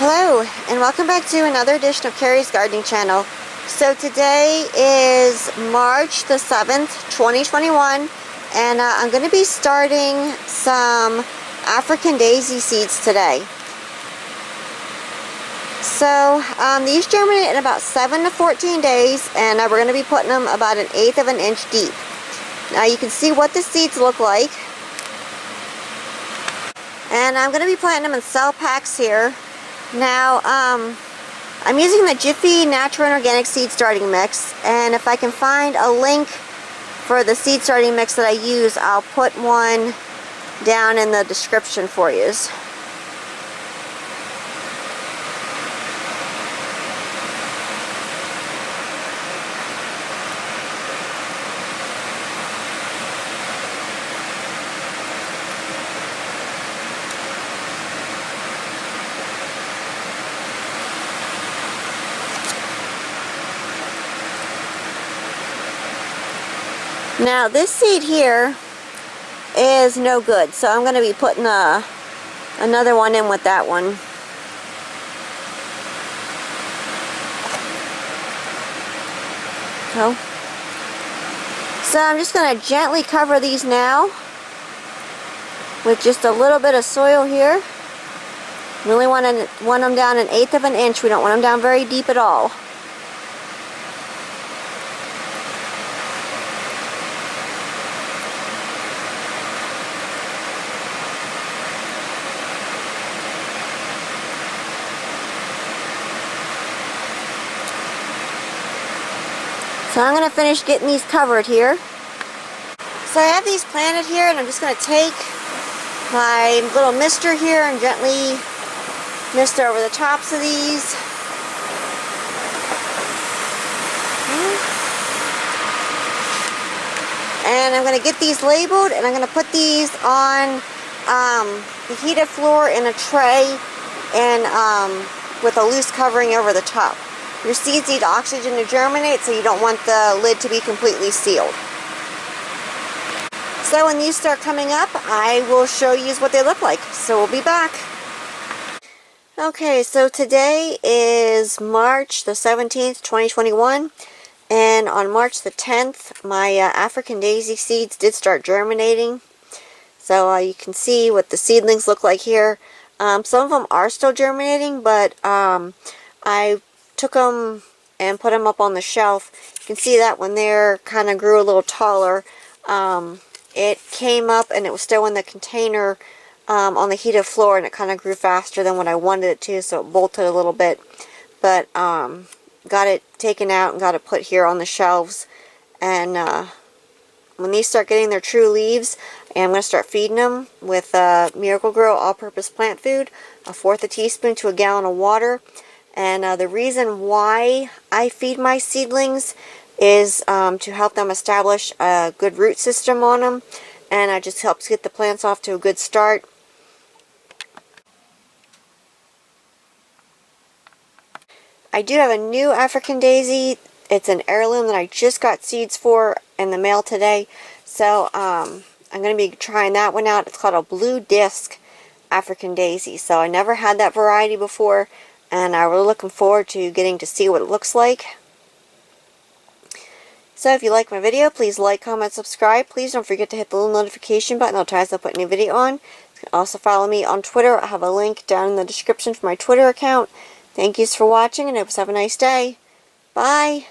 Hello, and welcome back to another edition of Carrie's Gardening Channel. So today is March the 7th, 2021, and I'm going to be starting some African daisy seeds today. So these germinate in about 7 to 14 days, and we're going to be putting them about 1/8 of an inch deep. Now you can see what the seeds look like. And I'm going to be planting them in cell packs here. Now, I'm using the Jiffy Natural and Organic Seed Starting Mix, and if I can find a link for the seed starting mix that I use, I'll put one down in the description for you. Now this seed here is no good, so I'm going to be putting another one in with that one. So I'm just going to gently cover these now with just a little bit of soil here. We only want them down 1/8 of an inch. We don't want them down very deep at all. So I'm going to finish getting these covered here. So I have these planted here, and I'm just going to take my little mister here and gently mist over the tops of these. And I'm going to get these labeled, and I'm going to put these on the heated floor in a tray and with a loose covering over the top. Your seeds need oxygen to germinate, so you don't want the lid to be completely sealed. So when these start coming up, I will show you what they look like. So we'll be back. Okay, so today is March the 17th, 2021. And on March the 10th, my African daisy seeds did start germinating. So you can see what the seedlings look like here. Some of them are still germinating, but I took them and put them up on the shelf. You can see that when they're kind of grew a little taller, it came up and it was still in the container on the heated floor, and it kind of grew faster than what I wanted it to, so it bolted a little bit. But got it taken out and got it put here on the shelves. And when these start getting their true leaves, I'm going to start feeding them with Miracle-Gro all-purpose plant food, 1/4 teaspoon to a gallon of water. And the reason why I feed my seedlings is to help them establish a good root system on them, and it just helps get the plants off to a good start. I do have a new African daisy. It's an heirloom that I just got seeds for in the mail today, so I'm going to be trying that one out. It's called a blue disc African daisy, so I never had that variety before. And I'm really looking forward to getting to see what it looks like. So if you like my video, please like, comment, subscribe. Please don't forget to hit the little notification button. It'll tell us I'll put a new video on. You can also follow me on Twitter. I have a link down in the description for my Twitter account. Thank you for watching, and I hope you have a nice day. Bye.